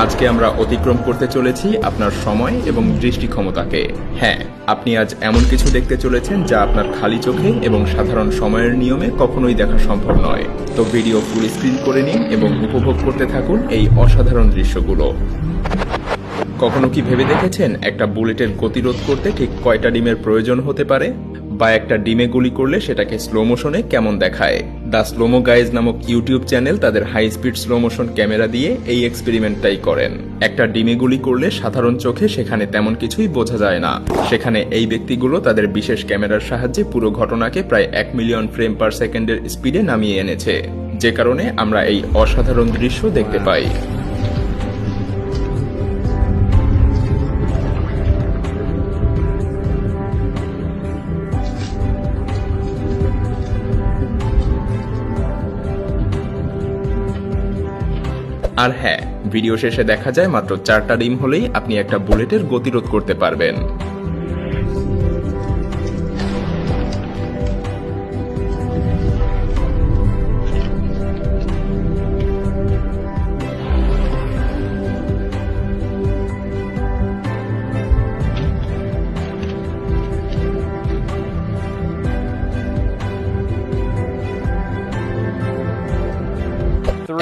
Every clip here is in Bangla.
আজকে আমরা অতিক্রম করতে চলেছি আপনার সময় এবং দৃষ্টি ক্ষমতাকে। হ্যাঁ, আপনি আজ এমন কিছু দেখতে চলেছেন যা আপনার খালি চোখে এবং সাধারণ সময়ের নিয়মে কখনোই দেখা সম্ভব নয়। তো ভিডিও ফুল স্ক্রিন করে নিন এবং উপভোগ করতে থাকুন এই অসাধারণ দৃশ্যগুলো। কখনো কি ভেবে দেখেছেন একটা বুলেটের গতিরোধ করতে ঠিক কয়টা ডিমের প্রয়োজন হতে পারে, বা একটা ডিমে গুলি করলে সেটাকে স্লো মোশনে কেমন দেখায়? দ্য স্লোমো গাইজ নামক ইউটিউব চ্যানেল তাদের high speed slow motion camera দিয়ে এই এক্সপেরিমেন্টটাই করেন। একটা ডিমে গুলি করলে সাধারণ চোখে সেখানে তেমন কিছুই বোঝা যায় না, সেখানে এই ব্যক্তিগুলো তাদের বিশেষ ক্যামেরার সাহায্যে পুরো ঘটনাকে প্রায় 1 মিলিয়ন ফ্রেম পার সেকেন্ডের স্পিডে নামিয়ে এনেছে, যে কারণে আমরা এই অসাধারণ দৃশ্য দেখতে পাই। আর হ্যাঁ, ভিডিও শেষে দেখা যায় মাত্র 4টা ডিম হলেই আপনি একটা বুলেটের গতিরোধ করতে পারবেন।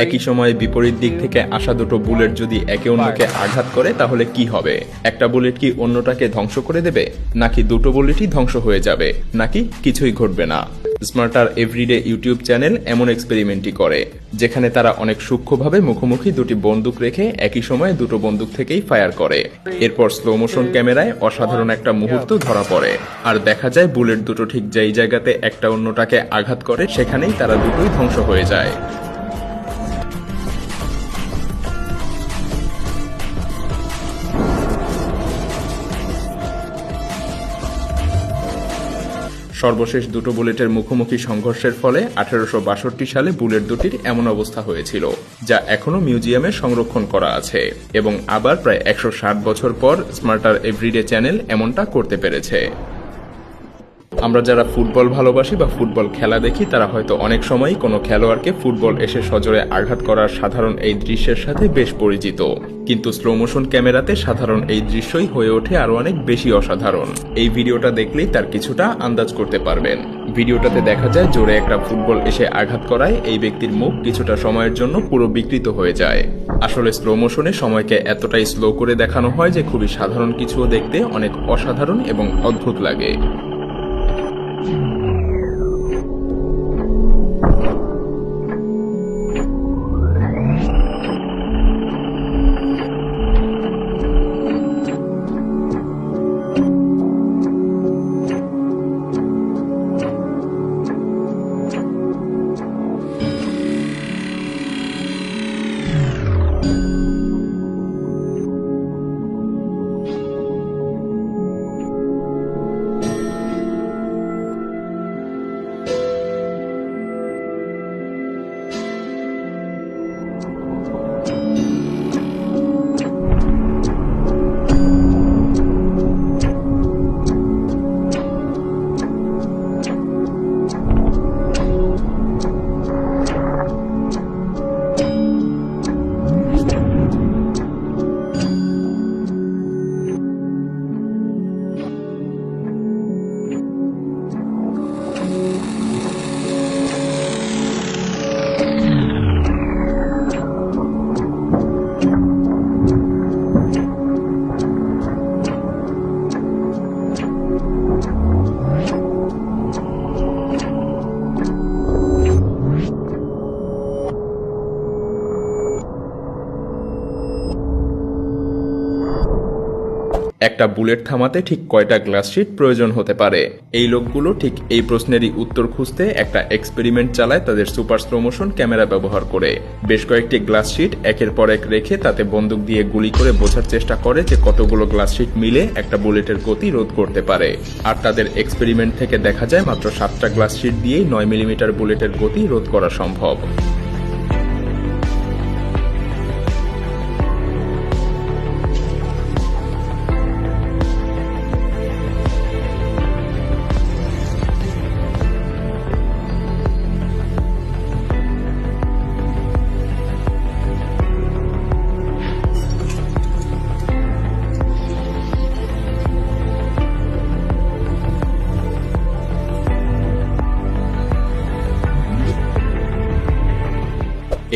একই সময়ে বিপরীত দিক থেকে আসা দুটো বুলেট যদি একে অন্যকে আঘাত করে তাহলে কি হবে? একটা বুলেট কি অন্যটাকে ধ্বংস করে দেবে, নাকি দুটো বুলেটই ধ্বংস হয়ে যাবে, নাকি কিছুই ঘটবে না? স্মার্টার এভরিডে ইউটিউব চ্যানেল এমন এক্সপেরিমেন্টই করে, যেখানে তারা অনেক সূক্ষ্মভাবে মুখোমুখি দুটি বন্দুক রেখে একই সময়ে দুটো বন্দুক থেকেই ফায়ার করে। এরপর স্লো মোশন ক্যামেরায় অসাধারণ একটা মুহূর্ত ধরা পড়ে, আর দেখা যায় বুলেট দুটো ঠিক যেই জায়গাতে একটা অন্যটাকে আঘাত করে সেখানেই তারা দুটোই ধ্বংস হয়ে যায়। সর্বশেষ দুটো বুলেটের মুখোমুখি সংঘর্ষের ফলে 1862 সালে বুলেট দুটির এমন অবস্থা হয়েছিল, যা এখনো মিউজিয়ামে সংরক্ষণ করা আছে, এবং আবার প্রায় 160 বছর পর স্মার্টার এভরিডে চ্যানেল এমনটা করতে পেরেছে। আমরা যারা ফুটবল ভালোবাসি বা ফুটবল খেলা দেখি তারা হয়তো অনেক সময়ই কোনো খেলোয়াড়কে ফুটবল এসে সজোরে আঘাত করার সাধারণ এই দৃশ্যের সাথে বেশ পরিচিত, কিন্তু স্লো মোশন ক্যামেরাতে সাধারণ এই দৃশ্যই হয়ে ওঠে আরো অনেক বেশি অসাধারণ। এই ভিডিওটা দেখলেই তার কিছুটা আন্দাজ করতে পারবেন। ভিডিওটাতে দেখা যায় জোরে একটা ফুটবল এসে আঘাত করায় এই ব্যক্তির মুখ কিছুটা সময়ের জন্য পুরো বিকৃত হয়ে যায়। আসলে স্লো মোশনে সময়কে এতটাই স্লো করে দেখানো হয় যে খুবই সাধারণ কিছুও দেখতে অনেক অসাধারণ এবং অদ্ভুত লাগে। একটা বুলেট থামাতে ঠিক কয়টা গ্লাস শিট প্রয়োজন হতে পারে? এই লোকগুলো ঠিক এই প্রশ্নেরই উত্তর খুঁজতে একটা এক্সপেরিমেন্ট চালায় তাদের সুপার স্লো মোশন ক্যামেরা ব্যবহার করে। বেশ কয়েকটি গ্লাস শিট একের পর এক রেখে তাতে বন্দুক দিয়ে গুলি করে বোঝার চেষ্টা করে যে কতগুলো গ্লাস শিট মিলে একটা বুলেটের গতি রোধ করতে পারে। আর তাদের এক্সপেরিমেন্ট থেকে দেখা যায় মাত্র 7টা গ্লাস শিট দিয়েই 9 মিলিমিটার বুলেটের গতি রোধ করা সম্ভব।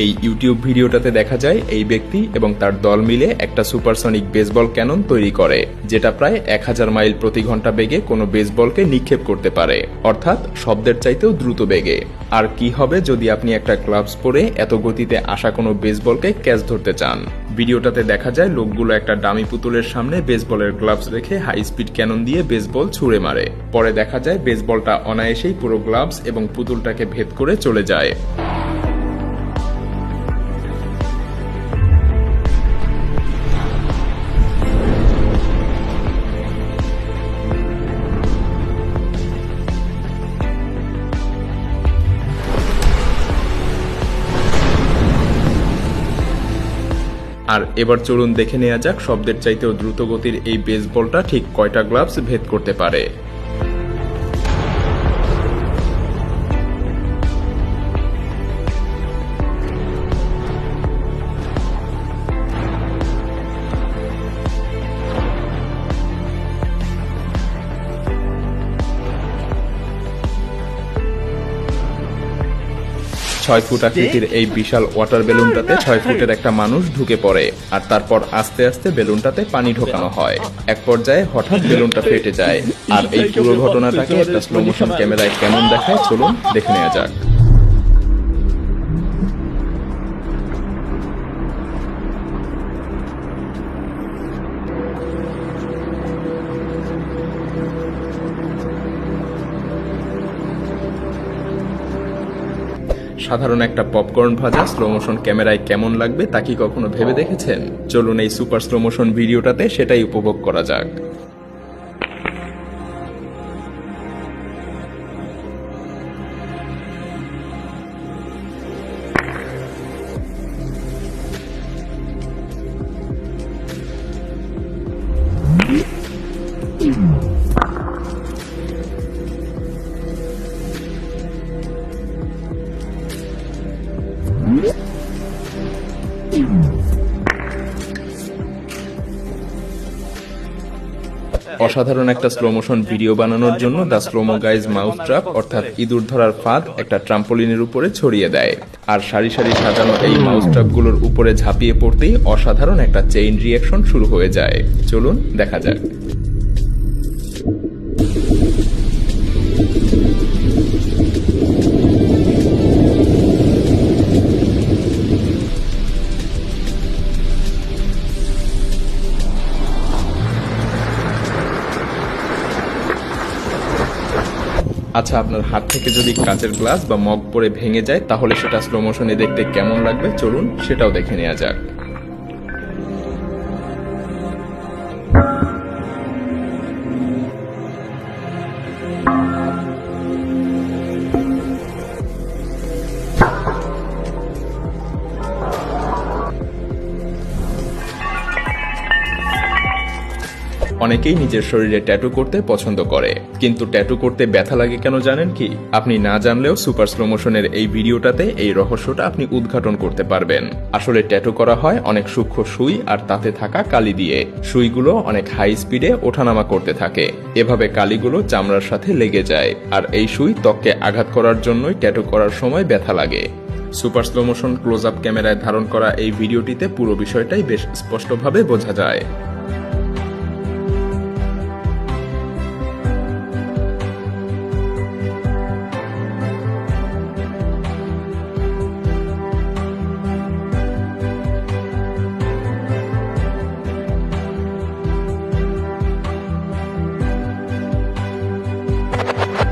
এই ইউটিউব ভিডিওটাতে দেখা যায় এই ব্যক্তি এবং তার দল মিলে একটা সুপারসনিক বেসবল ক্যানন তৈরি করে, যেটা প্রায় 1000 মাইল প্রতি ঘন্টা বেগে কোনো বেসবলকে নিক্ষেপ করতে পারে, অর্থাৎ শব্দের চাইতেও দ্রুত বেগে। আর কি হবে যদি আপনি একটা গ্লাভস পরে এত গতিতে আসা কোনো বেসবলকে ক্যাচ ধরতে চান। ভিডিওটাতে দেখা যায় লোকগুলো একটা ডামি পুতুলের সামনে বেসবলের গ্লাভস রেখে হাই স্পিড ক্যানন দিয়ে বেসবল ছুঁড়ে মারে। পরে দেখা যায় বেসবলটা অনায়াসেই পুরো গ্লাভস এবং পুতুলটাকে ভেদ করে চলে যায়। আর এবার চলুন দেখে নেওয়া যাক শব্দের চাইতেও দ্রুত গতির এই বেসবলটা ঠিক কয়টা গ্লাভস ভেদ করতে পারে। ছয় ফুট আকৃতির এই বিশাল ওয়াটার বেলুনটাতে 6 ফুটের একটা মানুষ ঢুকে পড়ে, আর তারপর আস্তে আস্তে বেলুনটাতে পানি ঢোকানো হয়। এক পর্যায়ে হঠাৎ বেলুনটা ফেটে যায়। আর এই পুরো ঘটনাটাকে একটা স্লো মোশন ক্যামেরায় কেমন দেখায় চলুন দেখে নেওয়া যাক। সাধারণ একটা পপকর্ন ভাজা স্লো মোশন ক্যামেরায় কেমন লাগবে তা কি কখনো ভেবে দেখেছেন? চলুন এই সুপার স্লো মোশন ভিডিওটাতে সেটাই উপভোগ করা যাক। অসাধারণ একটা স্লো মোশন ভিডিও বানানোর জন্য the slomo guys mouse trap অর্থাৎ ইঁদুর ধরার ফাঁদ একটা ট্রাম্পোলিনের উপরে ছড়িয়ে দেয়। আর সারি সারি সাজানো এই মাউস ট্র্যাপগুলোর উপরে ঝাঁপিয়ে পড়তেই অসাধারণ একটা চেইন রিঅ্যাকশন শুরু হয়ে যায়। চলুন দেখা যাক। আচ্ছা, আপনার হাত থেকে যদি কাচের গ্লাস বা মগ পরে ভেঙে যায় তাহলে সেটা স্লো মোশনে দেখতে কেমন লাগবে চলুন সেটাও দেখে নেওয়া যাক। অনেকেই নিজের শরীরে ট্যাটু করতে পছন্দ করে, কিন্তু ট্যাটু করতে ব্যথা লাগে কেন জানেন কি? আপনি না জানলেও সুপার স্লো মোশনের এই ভিডিওটাতে এই রহস্যটা আপনি উদ্ঘাটন করতে পারবেন। আসলে ট্যাটু করা হয় অনেক সূক্ষ্ম সুই আর তাতে থাকা কালি দিয়ে। সুইগুলো অনেক হাই স্পিডে ওঠানামা করতে থাকে, এভাবে কালিগুলো চামড়ার সাথে লেগে যায়, আর এই সুই ত্বককে আঘাত করার জন্যই ট্যাটু করার সময় ব্যথা লাগে। Super slow motion close up ক্যামেরায় ধারণ করা এই ভিডিওটিতে পুরো বিষয়টাই বেশ স্পষ্টভাবে বোঝা যায়।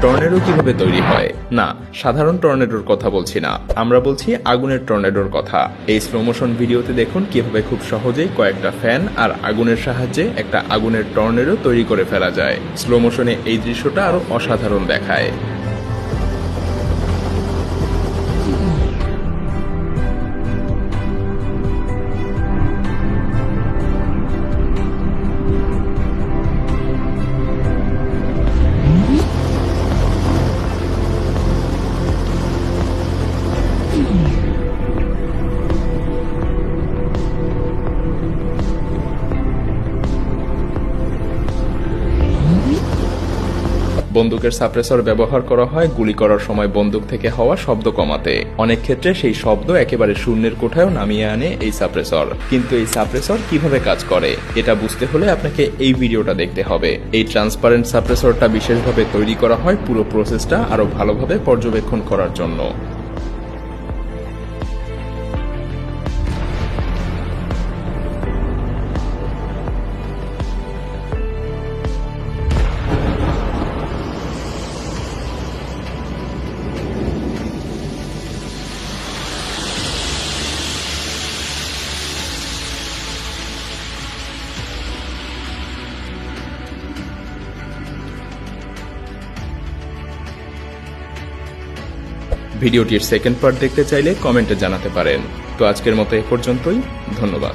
টর্নেডো কিভাবে তৈরি হয়? না, সাধারণ টর্নেডোর কথা বলছি না, আমরা বলছি আগুনের টর্নেডোর কথা। এই স্লো মোশন ভিডিওতে দেখুন কিভাবে খুব সহজেই কয়েকটা ফ্যান আর আগুনের সাহায্যে একটা আগুনের টর্নেডো তৈরি করে ফেলা যায়। স্লো মোশনে এই দৃশ্যটা আরো অসাধারণ দেখায়। বন্দুকের সাপ্রেসর ব্যবহার করা হয় গুলি করার সময় বন্দুক থেকে হওয়া শব্দ কমাতে। অনেক ক্ষেত্রে সেই শব্দ একেবারে শূন্যের কোঠায়ও নামিয়ে আনে এই সাপ্রেসর। কিন্তু এই সাপ্রেসর কিভাবে কাজ করে এটা বুঝতে হলে আপনাকে এই ভিডিওটা দেখতে হবে। এই ট্রান্সপারেন্ট সাপ্রেসরটা বিশেষভাবে তৈরি করা হয় পুরো প্রসেসটা আরো ভালোভাবে পর্যবেক্ষণ করার জন্য। ভিডিওটির সেকেন্ড পার্ট দেখতে চাইলে কমেন্টে জানাতে পারেন। তো আজকের মতো এ পর্যন্তই, ধন্যবাদ।